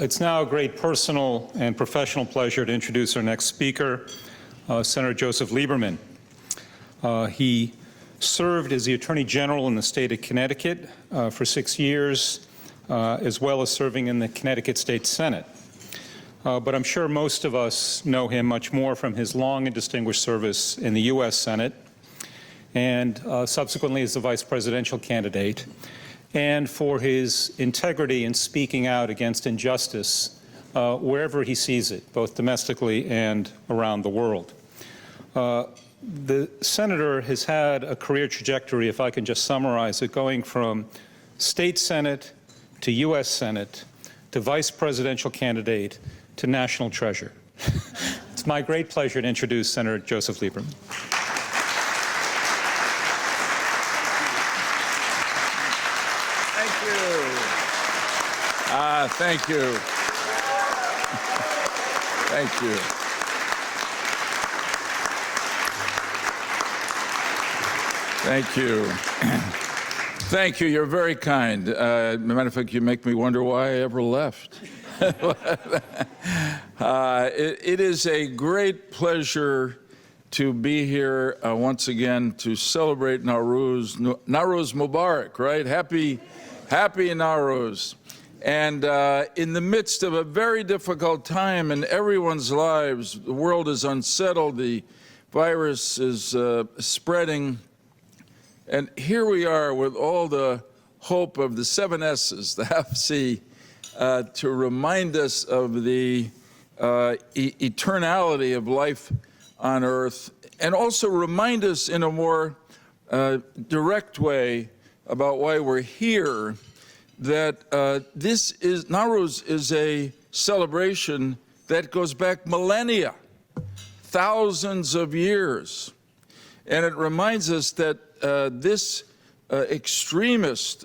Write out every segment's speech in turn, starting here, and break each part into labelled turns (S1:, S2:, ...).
S1: It's now a great personal and professional pleasure to introduce our next speaker, Senator Joseph Lieberman. He served as the Attorney General in the state of Connecticut for 6 years, as well as serving in the Connecticut State Senate. But I'm sure most of us know him much more from his long and distinguished service in the U.S. Senate and subsequently as the vice presidential candidate, and for his integrity in speaking out against injustice wherever he sees it, both domestically and around the world. The senator has had a career trajectory, if I can just summarize it, going from state Senate to U.S. Senate to vice presidential candidate to national treasure. It's my great pleasure to introduce Senator Joseph Lieberman.
S2: Thank you. Thank you. Thank you. Thank you. You're very kind. As a matter of fact, you make me wonder why I ever left. It is a great pleasure to be here once again to celebrate Nowruz. Nowruz Mubarak, right? Happy Nowruz. And in the midst of a very difficult time in everyone's lives, the world is unsettled, the virus is spreading, and here we are with all the hope of the 7 S's, the half C, to remind us of the eternality of life on Earth, and also remind us in a more direct way about why we're here, that Nowruz is a celebration that goes back millennia, thousands of years. And it reminds us that this extremist,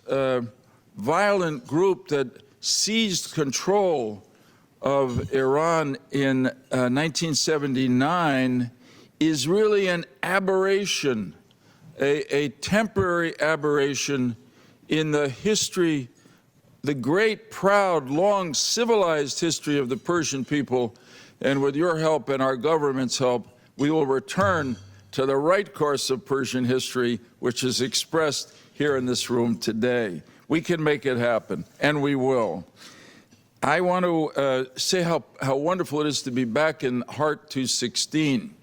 S2: violent group that seized control of Iran in 1979 is really an aberration, a temporary aberration in the history, the great, proud, long, civilized history of the Persian people. And with your help and our government's help, we will return to the right course of Persian history, which is expressed here in this room today. We can make it happen, and we will. I want to say how wonderful it is to be back in Heart 216.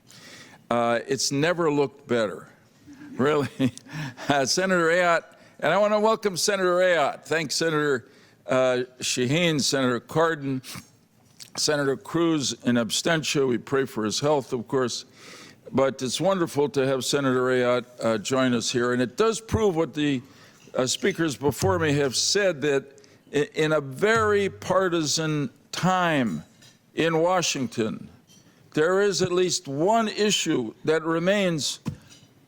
S2: It's never looked better, really. Senator Ayotte, and I want to welcome Senator Ayotte. Thanks, Senator Shaheen, Senator Cardin, Senator Cruz in absentia. We pray for his health, of course. But it's wonderful to have Senator Ayotte join us here. And it does prove what the speakers before me have said, that in a very partisan time in Washington, there is at least one issue that remains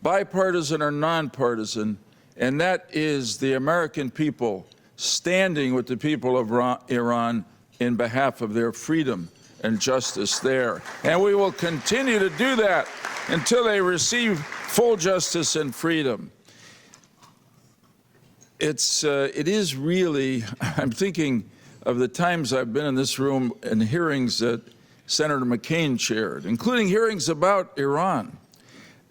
S2: bipartisan or nonpartisan, and that is the American people standing with the people of Iran in behalf of their freedom and justice there. And we will continue to do that until they receive full justice and freedom. It is really, I'm thinking of the times I've been in this room and hearings that Senator McCain chaired, including hearings about Iran.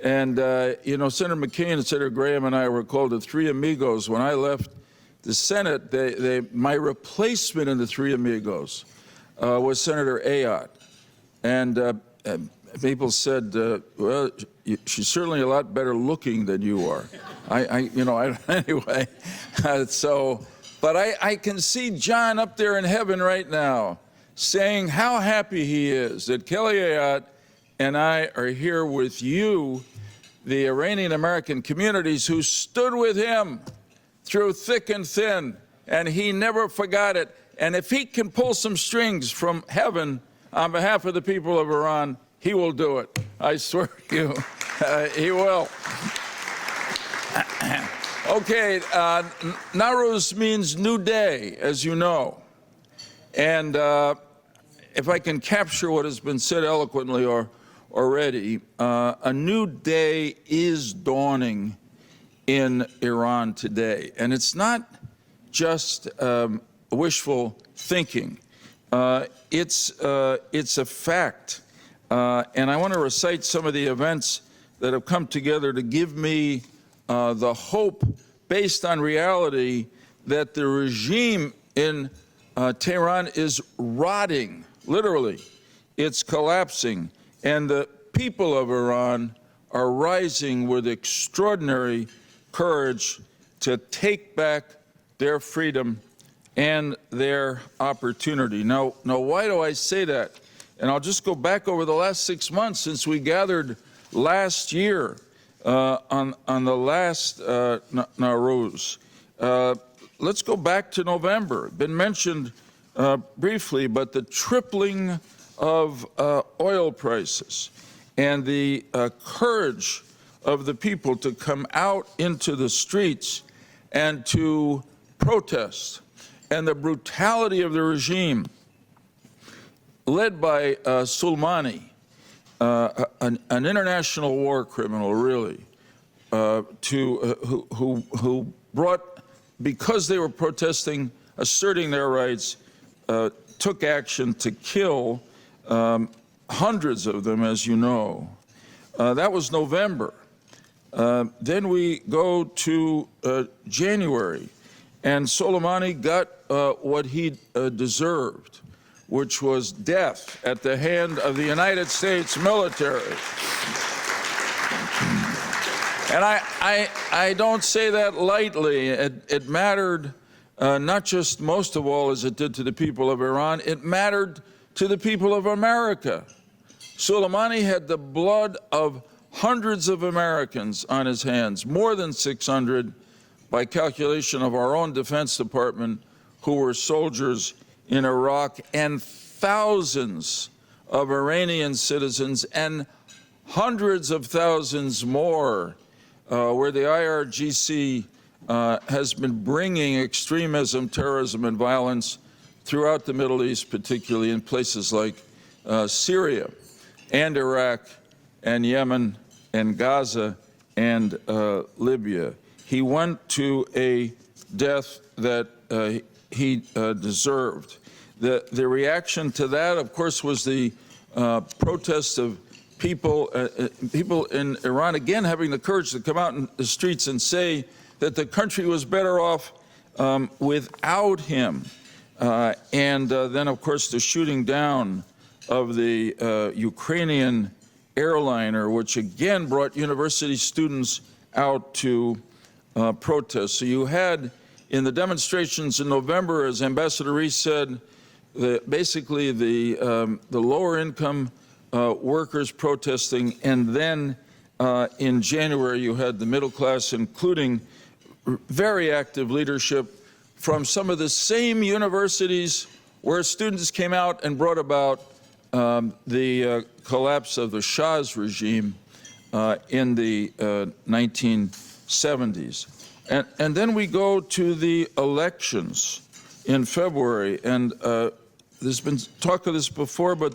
S2: And, you know, Senator McCain and Senator Graham and I were called the Three Amigos. When I left the Senate, my replacement in the Three Amigos was Senator Ayotte. And people said, well, she's certainly a lot better looking than you are. Anyway, but I can see John up there in heaven right now saying how happy he is that Kelly Ayotte and I are here with you, the Iranian American communities who stood with him through thick and thin, and he never forgot it. And if he can pull some strings from heaven on behalf of the people of Iran, he will do it. I swear to you, he will. Okay, Nowruz means new day, as you know. And if I can capture what has been said eloquently already, a new day is dawning in Iran today. And it's not just wishful thinking. It's a fact. And I want to recite some of the events that have come together to give me the hope, based on reality, that the regime in Tehran is rotting, literally. It's collapsing. And the people of Iran are rising with extraordinary courage to take back their freedom and their opportunity. Now, why do I say that? And I'll just go back over the last 6 months since we gathered last year on the last Nowruz. Let's go back to November. Been mentioned briefly, but the tripling of oil prices and the courage of the people to come out into the streets and to protest, and the brutality of the regime led by Soleimani, an international war criminal, really, who brought, because they were protesting, asserting their rights, took action to kill hundreds of them, as you know. That was November. Then we go to January, and Soleimani got what he deserved, which was death at the hand of the United States military. And I don't say that lightly. It mattered not just most of all as it did to the people of Iran, it mattered to the people of America. Soleimani had the blood of hundreds of Americans on his hands, more than 600 by calculation of our own Defense Department, who were soldiers in Iraq, and thousands of Iranian citizens, and hundreds of thousands more where the IRGC has been bringing extremism, terrorism, and violence throughout the Middle East, particularly in places like Syria and Iraq and Yemen and Gaza and Libya. He went to a death that he deserved. The reaction to that, of course, was the protests of people in Iran, again, having the courage to come out in the streets and say that the country was better off without him. And then, of course, the shooting down of the Ukrainian airliner, which again brought university students out to protest. So you had, in the demonstrations in November, as Ambassador Reese said, basically the lower income workers protesting, and then in January you had the middle class, including very active leadership from some of the same universities where students came out and brought about the collapse of the Shah's regime in the 1970s. And then we go to the elections in February, and there's been talk of this before, but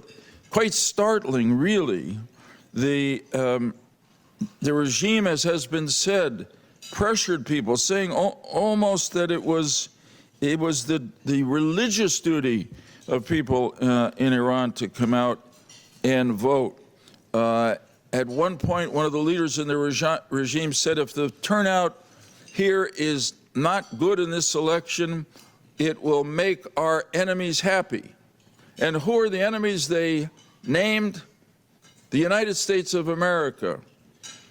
S2: quite startling, really. The regime, as has been said, pressured people, saying almost that it was the religious duty of people in Iran to come out and vote. At one point, one of the leaders in the regime said, if the turnout here is not good in this election, it will make our enemies happy. And who are the enemies they named? The United States of America,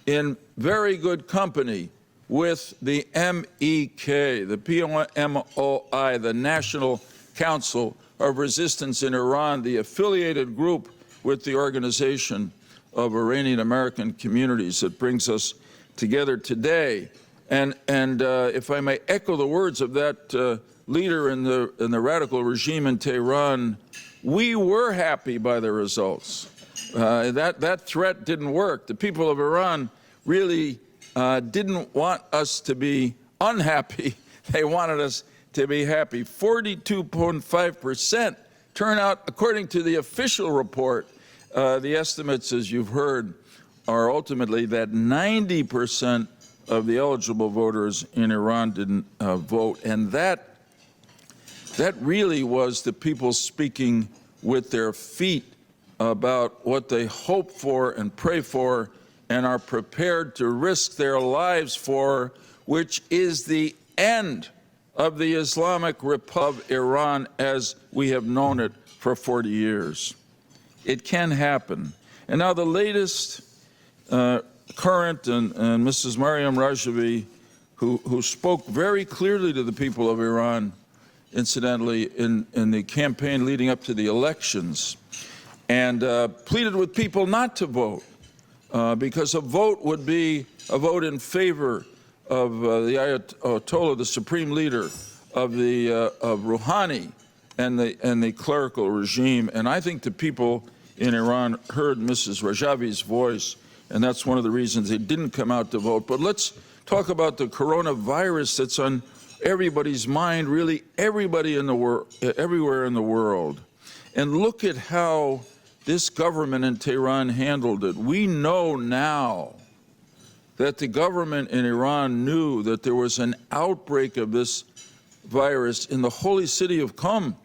S2: in very good company with the MEK, the PMOI, the National Council of Resistance in Iran, the affiliated group with the Organization of Iranian American Communities that brings us together today. And if I may echo the words of that leader in the radical regime in Tehran, we were happy by the results. That threat didn't work. The people of Iran really didn't want us to be unhappy. They wanted us to be happy. 42.5% turnout, according to the official report. The estimates, as you've heard, are ultimately that 90% of the eligible voters in Iran didn't vote. And that that really was the people speaking with their feet about what they hope for and pray for and are prepared to risk their lives for, which is the end of the Islamic Republic of Iran as we have known it for 40 years. It can happen. And now the latest current, and Mrs. Maryam Rajavi, who spoke very clearly to the people of Iran, incidentally, in the campaign leading up to the elections, and pleaded with people not to vote, because a vote would be a vote in favor of the Ayatollah, the supreme leader of Rouhani and the clerical regime. And I think the people in Iran heard Mrs. Rajavi's voice, and that's one of the reasons they didn't come out to vote. But let's talk about the coronavirus that's on everybody's mind, really everybody in the world, everywhere in the world. And look at how this government in Tehran handled it. We know now that the government in Iran knew that there was an outbreak of this virus in the holy city of Qom,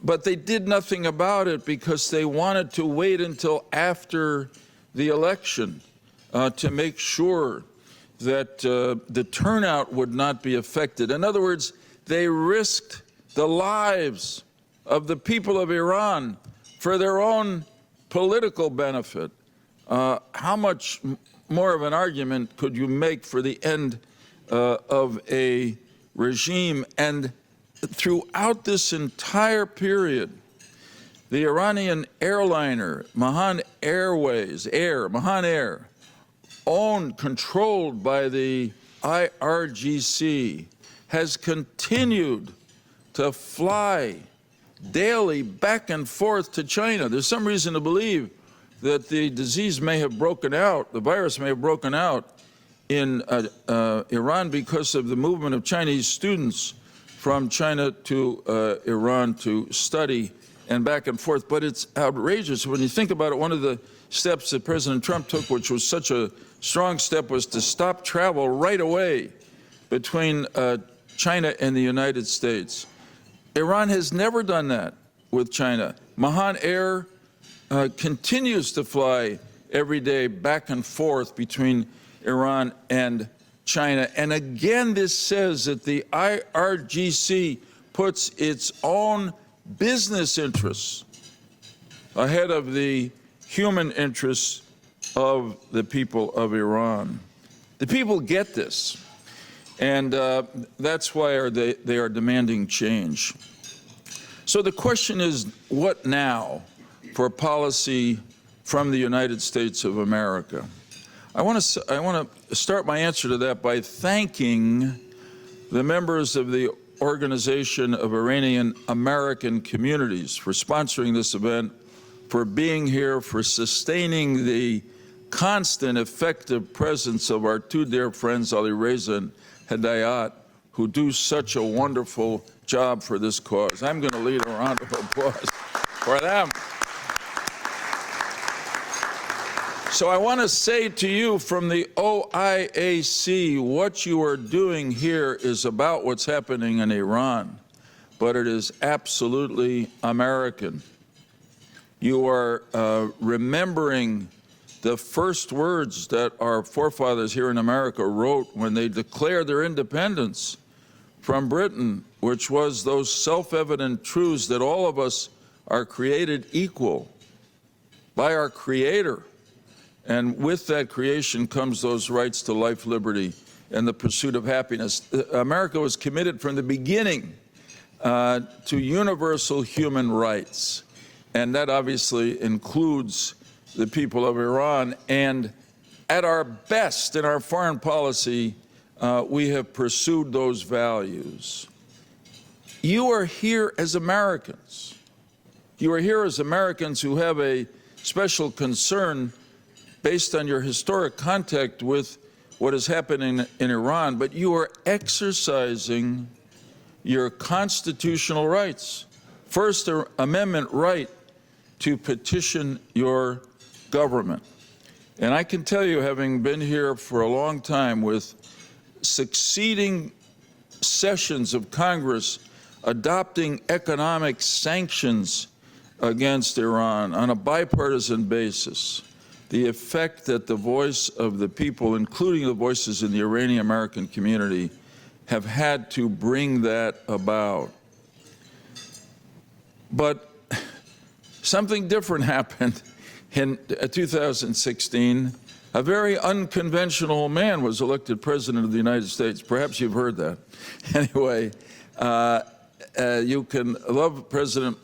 S2: but they did nothing about it because they wanted to wait until after the election to make sure that the turnout would not be affected. In other words, they risked the lives of the people of Iran for their own political benefit. How much more of an argument could you make for the end of a regime? And throughout this entire period, the Iranian airliner, Mahan Air, owned, controlled by the IRGC, has continued to fly daily back and forth to China. There's some reason to believe that the disease may have broken out, the virus may have broken out in Iran because of the movement of Chinese students from China to Iran to study and back and forth. But it's outrageous. When you think about it, one of the steps that President Trump took, which was such a strong step, was to stop travel right away between China and the United States. Iran has never done that with China. Mahan Air continues to fly every day back and forth between Iran and China. And again, this says that the IRGC puts its own business interests ahead of the human interests of the people of Iran. The people get this, and that's why they are demanding change. So the question is, what now for policy from the United States of America? I want to start my answer to that by thanking the members of the Organization of Iranian American Communities for sponsoring this event, for being here, for sustaining the constant, effective presence of our two dear friends, Ali Reza and Hedayat, who do such a wonderful job for this cause. I'm going to lead a round of applause for them. So I want to say to you from the OIAC, what you are doing here is about what's happening in Iran, but it is absolutely American. You are remembering the first words that our forefathers here in America wrote when they declared their independence from Britain, which was those self-evident truths that all of us are created equal by our Creator. And with that creation comes those rights to life, liberty, and the pursuit of happiness. America was committed from the beginning to universal human rights. And that obviously includes the people of Iran. And at our best in our foreign policy, we have pursued those values. You are here as Americans. You are here as Americans who have a special concern based on your historic contact with what is happening in Iran, but you are exercising your constitutional rights. First Amendment right to petition your government. And I can tell you, having been here for a long time with succeeding sessions of Congress adopting economic sanctions against Iran on a bipartisan basis, the effect that the voice of the people, including the voices in the Iranian American community, have had to bring that about. But something different happened in 2016. A very unconventional man was elected president of the United States. Perhaps you've heard that. Anyway, you can love President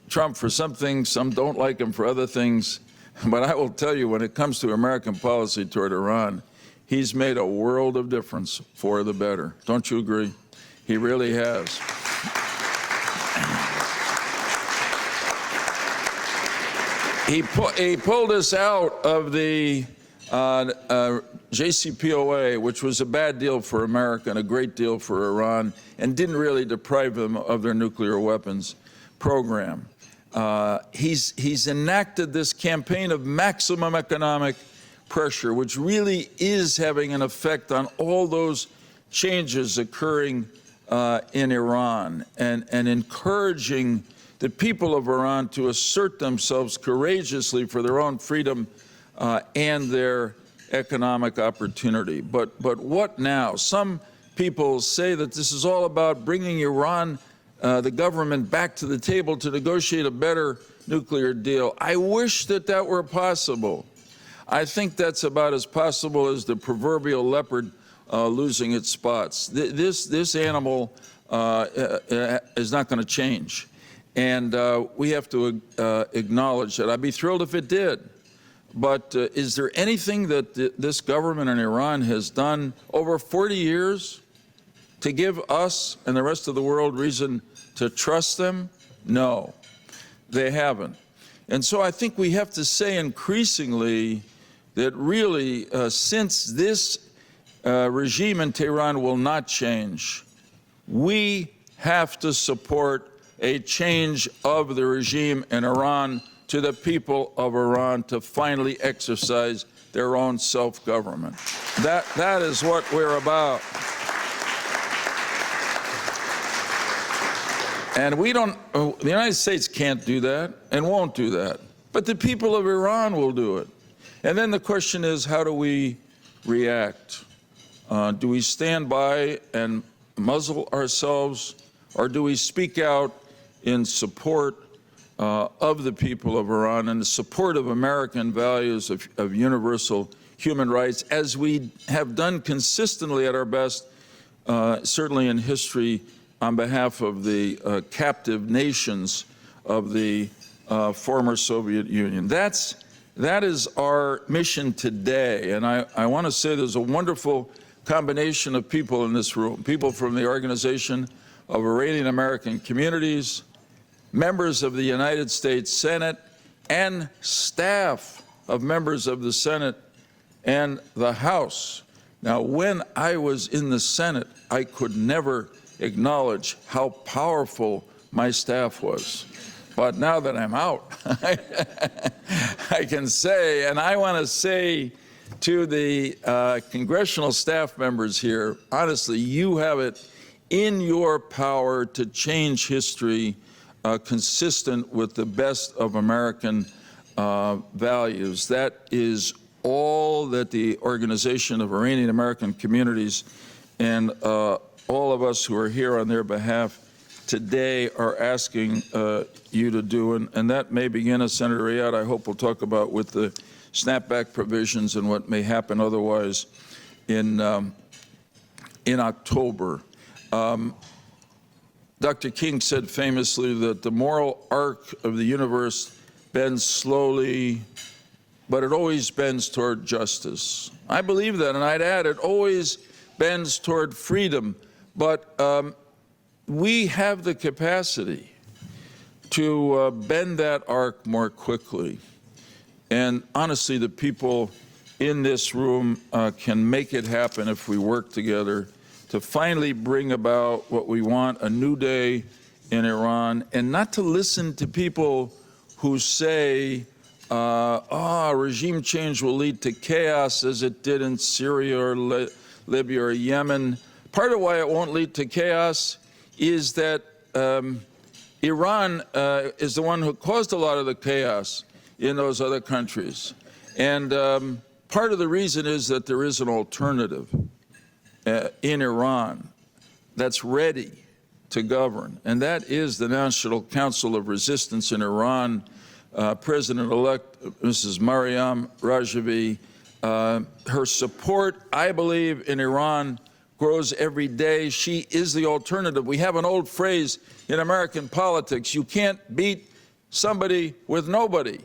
S2: Trump for some things, some don't like him for other things, but I will tell you, when it comes to American policy toward Iran, he's made a world of difference for the better. Don't you agree? He really has. He pulled us out of the JCPOA, which was a bad deal for America and a great deal for Iran, and didn't really deprive them of their nuclear weapons program. He's enacted this campaign of maximum economic pressure, which really is having an effect on all those changes occurring in Iran, and encouraging the people of Iran to assert themselves courageously for their own freedom and their economic opportunity. But what now? Some people say that this is all about bringing Iran, the government, back to the table to negotiate a better nuclear deal. I wish that that were possible. I think that's about as possible as the proverbial leopard losing its spots. This animal is not going to change. And we have to acknowledge that. I'd be thrilled if it did. But is there anything that this government in Iran has done over 40 years to give us and the rest of the world reason to trust them? No, they haven't. And so I think we have to say increasingly that really, since this regime in Tehran will not change, we have to support a change of the regime in Iran to the people of Iran to finally exercise their own self-government. That is what we're about. And we don't, the United States can't do that and won't do that. But the people of Iran will do it. And then the question is, how do we react? Do we stand by and muzzle ourselves, or do we speak out in support of the people of Iran and the support of American values of universal human rights, as we have done consistently at our best, certainly in history, on behalf of the captive nations of the former Soviet Union. That is our mission today. And I want to say there's a wonderful combination of people in this room, people from the Organization of Iranian American Communities, members of the United States Senate, and staff of members of the Senate and the House. Now, when I was in the Senate, I could never acknowledge how powerful my staff was. But now that I'm out, I can say, and I want to say to the congressional staff members here, honestly, you have it in your power to change history consistent with the best of American values. That is all that the Organization of Iranian American Communities and all of us who are here on their behalf today are asking you to do. And that may begin, as Senator Riyad, I hope, will talk about, with the snapback provisions and what may happen otherwise in October. Dr. King said famously that the moral arc of the universe bends slowly, but it always bends toward justice. I believe that, and I'd add it always bends toward freedom. But we have the capacity to bend that arc more quickly. And honestly, the people in this room can make it happen if we work together to finally bring about what we want, a new day in Iran, and not to listen to people who say, regime change will lead to chaos as it did in Syria or Libya or Yemen. Part of why it won't lead to chaos is that Iran is the one who caused a lot of the chaos in those other countries. And part of the reason is that there is an alternative in Iran that's ready to govern, and that is the National Council of Resistance in Iran. President-elect Mrs. Maryam Rajavi, her support, I believe, in Iran grows every day. She is the alternative. We have an old phrase in American politics: you can't beat somebody with nobody.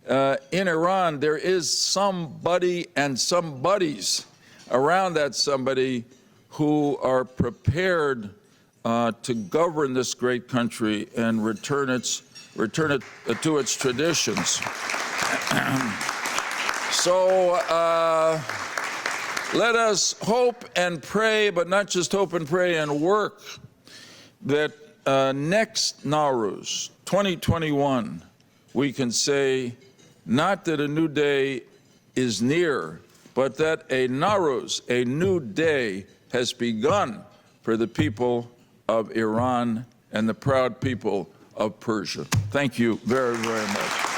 S2: In Iran, there is somebody and somebodies around that somebody who are prepared to govern this great country and return it to its traditions. So let us hope and pray, but not just hope and pray, and work that next Nowruz, 2021, we can say not that a new day is near, but that a Nowruz, a new day, has begun for the people of Iran and the proud people of Persia. Thank you very, very much.